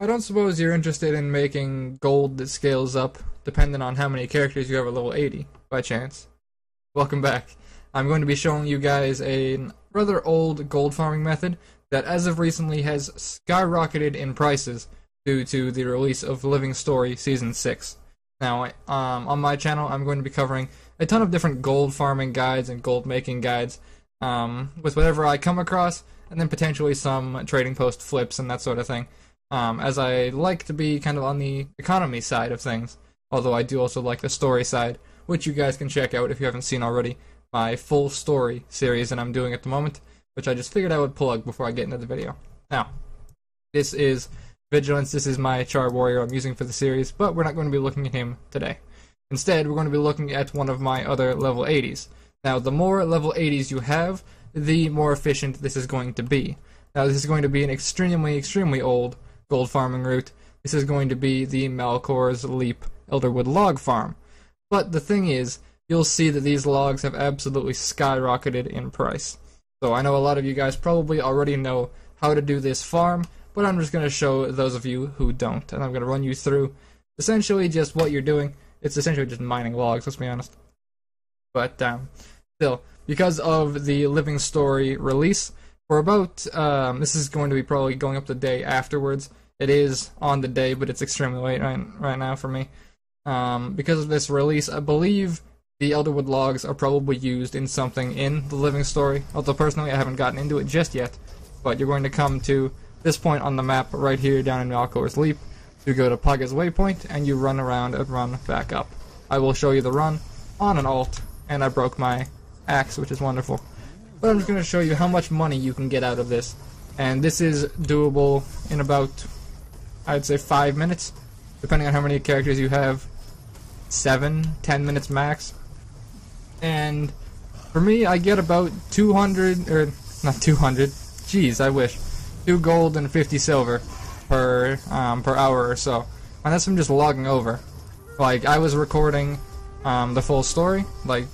I don't suppose you're interested in making gold that scales up depending on how many characters you have at level 80, by chance. Welcome back. I'm going to be showing you guys a rather old gold farming method that as of recently has skyrocketed in prices due to the release of Living Story Season 6. Now, on my channel, I'm going to be covering a ton of different gold farming guides and gold making guides with whatever I come across, and then potentially some trading post flips and that sort of thing. As I like to be kind of on the economy side of things, although I do also like the story side, which you guys can check out if you haven't seen already, my full story series that I'm doing at the moment, which I just figured I would plug before I get into the video. Now, this is Vigilance. This is my Char Warrior I'm using for the series, but we're not going to be looking at him today. Instead, we're going to be looking at one of my other level 80s. Now, the more level 80s you have, the more efficient this is going to be. Now, this is going to be an extremely old gold farming route. This is going to be the Malchor's Leap Elderwood log farm. But the thing is, you'll see that these logs have absolutely skyrocketed in price. So I know a lot of you guys probably already know how to do this farm, but I'm just going to show those of you who don't, and I'm going to run you through essentially just what you're doing. It's essentially just mining logs, let's be honest. But still, because of the Living Story release, for about, this is going to be probably going up the day afterwards. It is on the day, but it's extremely late right now for me. Because of this release, I believe the Elderwood logs are probably used in something in the Living Story, although personally I haven't gotten into it just yet. But you're going to come to this point on the map right here down in Malchor's Leap. You go to Paga's Waypoint, and you run around and run back up. I will show you the run on an alt, and I broke my axe, which is wonderful. But I'm just going to show you how much money you can get out of this. And this is doable in about, I'd say 5 minutes, depending on how many characters you have. 7-10 minutes max. And for me, I get about 200, or not 200, jeez, I wish, 2 gold and 50 silver per hour or so. And that's from just logging over. Like, I was recording the full story, like,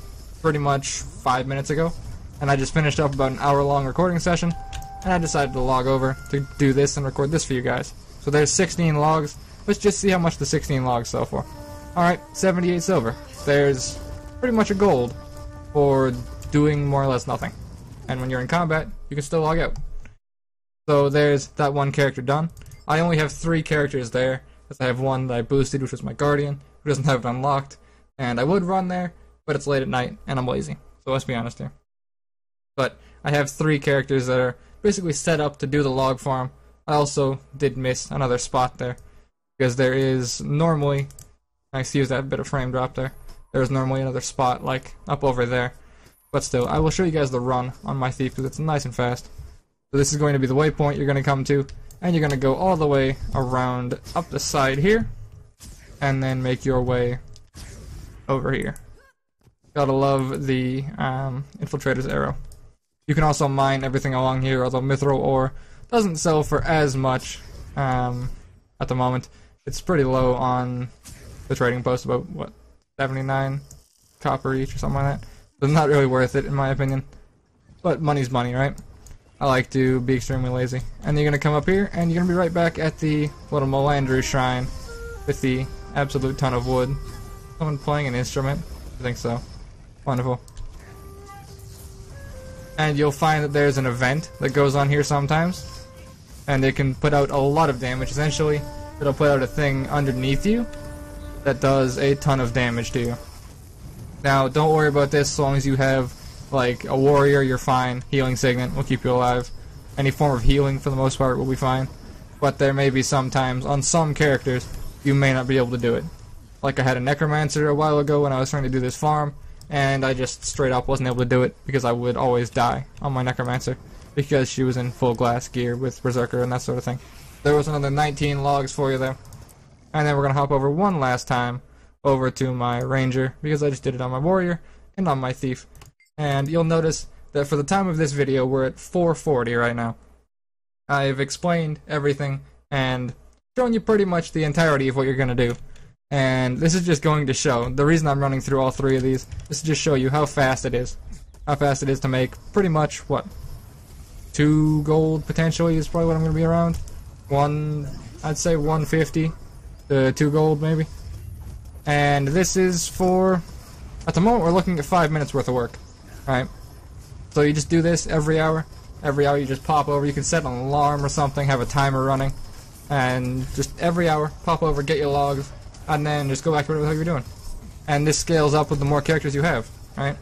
pretty much 5 minutes ago, and I just finished up about an hour-long recording session, and I decided to log over to do this and record this for you guys. So there's 16 logs. Let's just see how much the 16 logs sell for. Alright, 78 silver. There's pretty much a gold for doing more or less nothing. And when you're in combat, you can still log out. So there's that one character done. I only have 3 characters there, because I have one that I boosted, which was my Guardian, who doesn't have it unlocked. And I would run there, but it's late at night, and I'm lazy. So let's be honest here. But I have 3 characters that are basically set up to do the log farm. I also did miss another spot there, because there is normally, excuse that bit of frame drop there, there's normally another spot, like, up over there. But still, I will show you guys the run on my thief, because it's nice and fast. So this is going to be the waypoint you're going to come to, and you're going to go all the way around up the side here, and then make your way over here. Gotta love the infiltrator's arrow. You can also mine everything along here, although mithril ore doesn't sell for as much at the moment. It's pretty low on the trading post, about, what, 79 copper each or something like that. So it's not really worth it, in my opinion. But money's money, right? I like to be extremely lazy. And you're going to come up here, and you're going to be right back at the little Melandru shrine with the absolute ton of wood. Someone playing an instrument? I think so. Wonderful. And you'll find that there's an event that goes on here sometimes. And it can put out a lot of damage. Essentially, it'll put out a thing underneath you that does a ton of damage to you. Now, don't worry about this so long as you have, like, a warrior, you're fine. Healing Signet will keep you alive. Any form of healing, for the most part, will be fine. But there may be some times, on some characters, you may not be able to do it. Like I had a Necromancer a while ago when I was trying to do this farm, and I just straight up wasn't able to do it because I would always die on my Necromancer because she was in full glass gear with Berserker and that sort of thing. There was another 19 logs for you there. And then we're going to hop over one last time over to my Ranger because I just did it on my Warrior and on my Thief. And you'll notice that for the time of this video, we're at 440 right now. I've explained everything and shown you pretty much the entirety of what you're going to do. And this is just going to show, the reason I'm running through all 3 of these is to just show you how fast it is. How fast it is to make pretty much, what, 2 gold potentially is probably what I'm going to be around. 1 I'd say 150 to 2 gold maybe. And this is for, at the moment we're looking at 5 minutes worth of work. Alright, so you just do this every hour. Every hour you just pop over. You can set an alarm or something, have a timer running, and just every hour pop over, get your logs, and then just go back to whatever the hell you're doing. And this scales up with the more characters you have, right?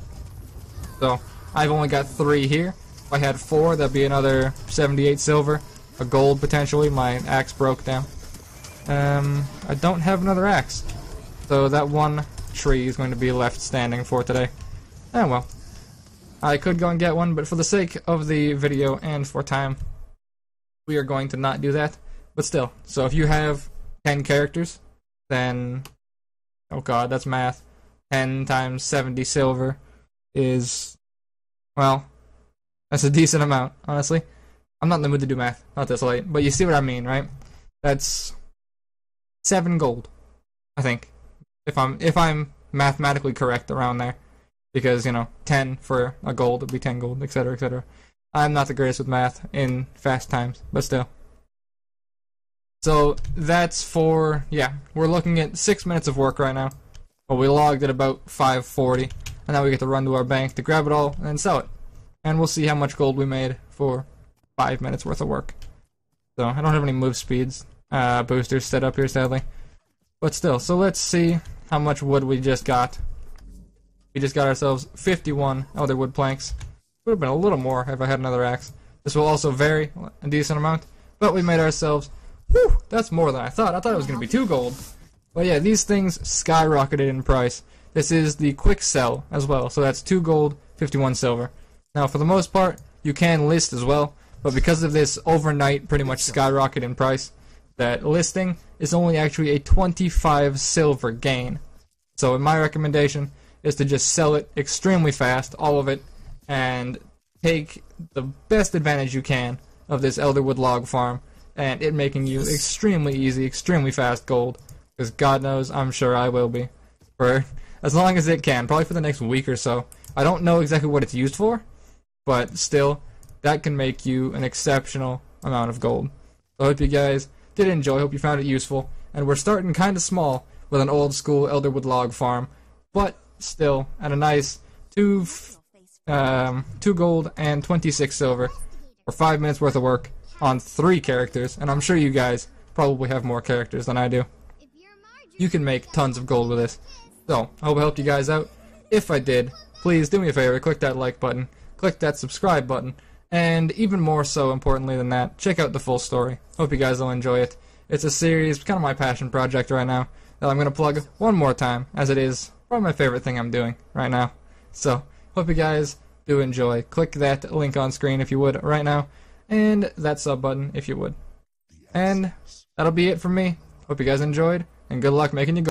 So I've only got 3 here. If I had 4, that'd be another 78 silver, a gold potentially. My axe broke down. I don't have another axe, so that one tree is going to be left standing for today. Oh well. I could go and get one, but for the sake of the video and for time, we are going to not do that. But still, so if you have 10 characters, then, oh god, that's math. 10 times 70 silver is, well, that's a decent amount, honestly. I'm not in the mood to do math, not this late, but you see what I mean, right? That's 7 gold, I think, if I'm mathematically correct around there. Because, you know, 10 for a gold would be 10 gold, etc., etc. I'm not the greatest with math in fast times, but still. So, that's for, yeah, we're looking at 6 minutes of work right now. Well, we logged at about 5:40, and now we get to run to our bank to grab it all and then sell it. And we'll see how much gold we made for 5 minutes worth of work. So, I don't have any move speeds boosters set up here, sadly. But still, so let's see how much wood we just got. We just got ourselves 51 other wood planks. Would have been a little more if I had another axe. This will also vary a decent amount, but we made ourselves, whew, that's more than I thought. I thought it was going to be 2 gold. But yeah, these things skyrocketed in price. This is the quick sell as well, so that's 2 gold, 51 silver. Now, for the most part, you can list as well, but because of this overnight pretty much skyrocket in price, that listing is only actually a 25 silver gain. So in my recommendation is to just sell it extremely fast, all of it, and take the best advantage you can of this Elderwood log farm, and it making you extremely easy, extremely fast gold, because God knows I'm sure I will be, for as long as it can, probably for the next week or so. I don't know exactly what it's used for, but still, that can make you an exceptional amount of gold. So I hope you guys did enjoy, hope you found it useful, and we're starting kind of small with an old school Elderwood log farm, but still at a nice 2 gold and 26 silver for 5 minutes worth of work on 3 characters, and I'm sure you guys probably have more characters than I do. You can make tons of gold with this. So, I hope I helped you guys out. If I did, please do me a favor, click that like button, click that subscribe button, and even more so importantly than that, check out the full story. Hope you guys will enjoy it. It's a series, kind of my passion project right now, that I'm going to plug one more time, as it is probably my favorite thing I'm doing right now. So, hope you guys do enjoy. Click that link on screen if you would right now, and that sub button if you would. And that'll be it from me. Hope you guys enjoyed, and good luck making you go.